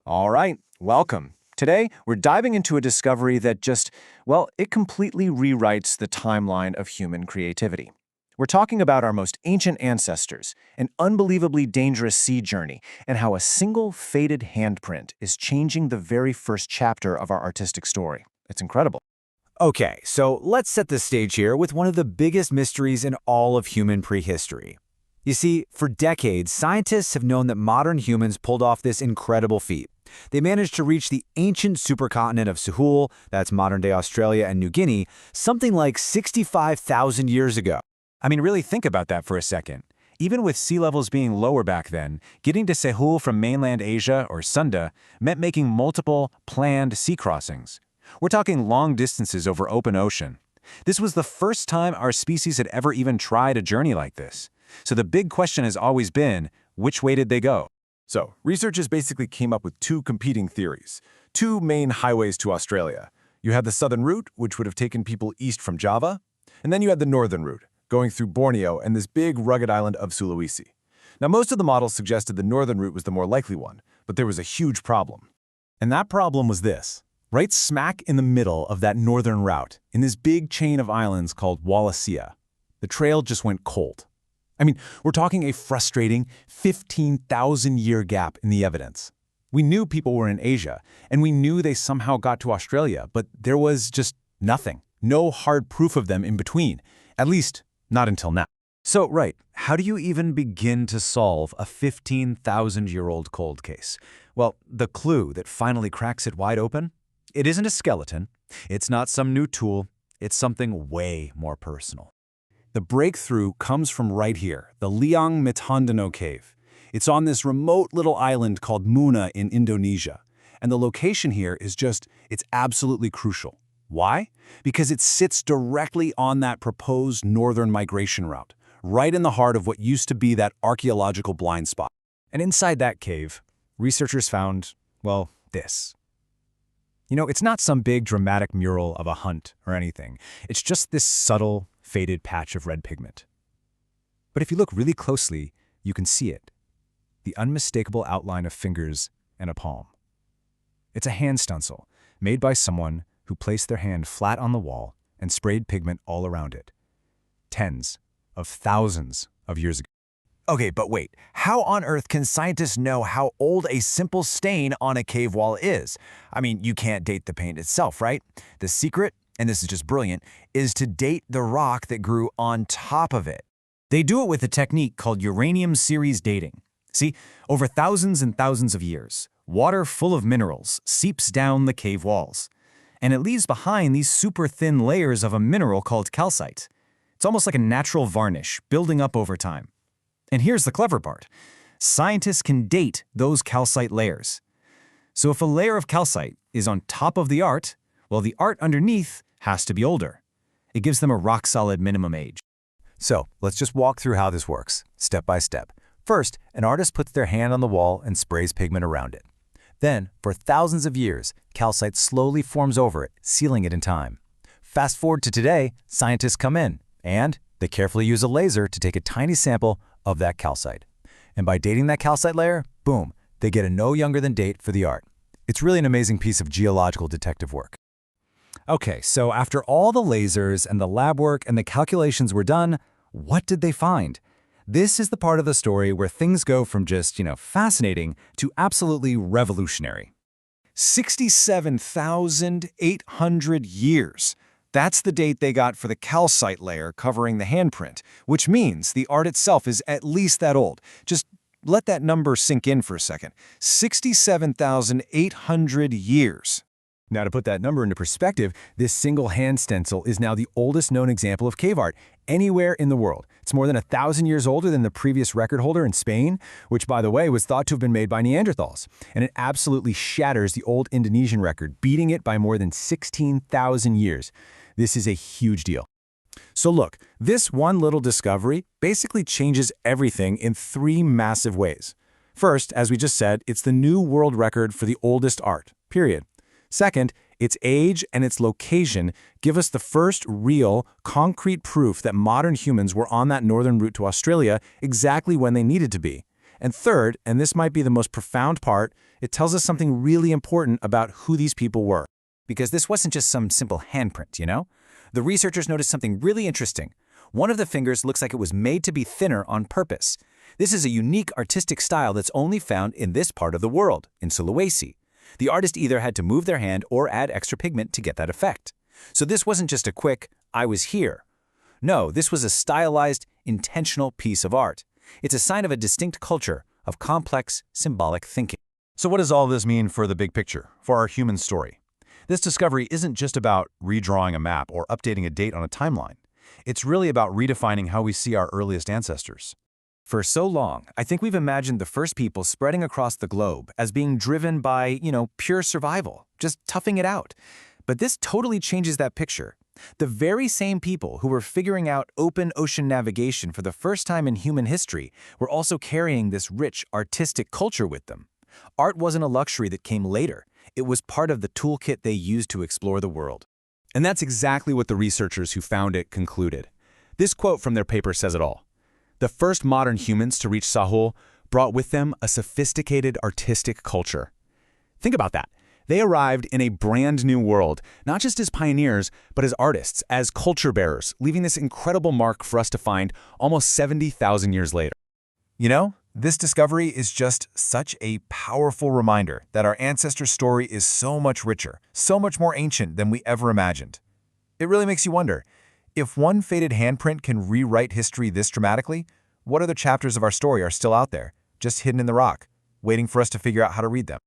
All right, welcome. Today, we're diving into a discovery that it completely rewrites the timeline of human creativity. We're talking about our most ancient ancestors, an unbelievably dangerous sea journey, and how a single faded handprint is changing the very first chapter of our artistic story. It's incredible. Okay, so let's set the stage here with one of the biggest mysteries in all of human prehistory. You see, for decades, scientists have known that modern humans pulled off this incredible feat. They managed to reach the ancient supercontinent of Sahul, that's modern-day Australia and New Guinea, something like 65,000 years ago. I mean, really think about that for a second. Even with sea levels being lower back then, getting to Sahul from mainland Asia, or Sunda, meant making multiple, planned sea crossings. We're talking long distances over open ocean. This was the first time our species had ever even tried a journey like this. So the big question has always been, which way did they go? So, researchers basically came up with two competing theories, two main highways to Australia. You had the southern route, which would have taken people east from Java, and then you had the northern route, going through Borneo and this big rugged island of Sulawesi. Now, most of the models suggested the northern route was the more likely one, but there was a huge problem. And that problem was this. Right smack in the middle of that northern route, in this big chain of islands called Wallacea, the trail just went cold. I mean, we're talking a frustrating 15,000-year gap in the evidence. We knew people were in Asia, and we knew they somehow got to Australia, but there was just nothing, no hard proof of them in between, at least not until now. So, right, how do you even begin to solve a 15,000-year-old cold case? Well, the clue that finally cracks it wide open? It isn't a skeleton, it's not some new tool, it's something way more personal. The breakthrough comes from right here, the Liang Metanduno Cave. It's on this remote little island called Muna in Indonesia. And the location here it's absolutely crucial. Why? Because it sits directly on that proposed northern migration route, right in the heart of what used to be that archaeological blind spot. And inside that cave, researchers found, this. You know, it's not some big dramatic mural of a hunt or anything. It's just this subtle, faded patch of red pigment. But if you look really closely, you can see it. The unmistakable outline of fingers and a palm. It's a hand stencil made by someone who placed their hand flat on the wall and sprayed pigment all around it. Tens of thousands of years ago. Okay, but wait, how on earth can scientists know how old a simple stain on a cave wall is? I mean, you can't date the paint itself, right? The secret, and this is just brilliant, is to date the rock that grew on top of it. They do it with a technique called uranium-series dating. See, over thousands and thousands of years, water full of minerals seeps down the cave walls. And it leaves behind these super thin layers of a mineral called calcite. It's almost like a natural varnish building up over time. And here's the clever part. Scientists can date those calcite layers. So if a layer of calcite is on top of the art, well, the art underneath has to be older. It gives them a rock-solid minimum age. So let's just walk through how this works, step by step. First, an artist puts their hand on the wall and sprays pigment around it. Then, for thousands of years, calcite slowly forms over it, sealing it in time. Fast forward to today, scientists come in, and they carefully use a laser to take a tiny sample of that calcite. And by dating that calcite layer, boom, they get a no younger than date for the art. It's really an amazing piece of geological detective work. Okay, so after all the lasers and the lab work and the calculations were done, what did they find? This is the part of the story where things go from just, fascinating to absolutely revolutionary. 67,800 years. That's the date they got for the calcite layer covering the handprint, which means the art itself is at least that old. Just let that number sink in for a second. 67,800 years. Now, to put that number into perspective, this single hand stencil is now the oldest known example of cave art anywhere in the world. It's more than 1,000 years older than the previous record holder in Spain, which, by the way, was thought to have been made by Neanderthals. And it absolutely shatters the old Indonesian record, beating it by more than 16,000 years. This is a huge deal. So look, this one little discovery basically changes everything in three massive ways. First, as we just said, it's the new world record for the oldest art, period. Second, its age and its location give us the first real, concrete proof that modern humans were on that northern route to Australia exactly when they needed to be. And third, and this might be the most profound part, it tells us something really important about who these people were. Because this wasn't just some simple handprint, you know? The researchers noticed something really interesting. One of the fingers looks like it was made to be thinner on purpose. This is a unique artistic style that's only found in this part of the world, in Sulawesi. The artist either had to move their hand or add extra pigment to get that effect. So this wasn't just a quick, "I was here." No, this was a stylized, intentional piece of art. It's a sign of a distinct culture of complex, symbolic thinking. So what does all this mean for the big picture, for our human story? This discovery isn't just about redrawing a map or updating a date on a timeline. It's really about redefining how we see our earliest ancestors. For so long, I think we've imagined the first people spreading across the globe as being driven by, pure survival, just toughing it out. But this totally changes that picture. The very same people who were figuring out open ocean navigation for the first time in human history were also carrying this rich, artistic culture with them. Art wasn't a luxury that came later. It was part of the toolkit they used to explore the world. And that's exactly what the researchers who found it concluded. This quote from their paper says it all. The first modern humans to reach Sahul brought with them a sophisticated artistic culture. Think about that. They arrived in a brand new world, not just as pioneers, but as artists, as culture bearers, leaving this incredible mark for us to find almost 70,000 years later. You know, this discovery is just such a powerful reminder that our ancestor story is so much richer, so much more ancient than we ever imagined. It really makes you wonder, if one faded handprint can rewrite history this dramatically, what other chapters of our story are still out there, just hidden in the rock, waiting for us to figure out how to read them?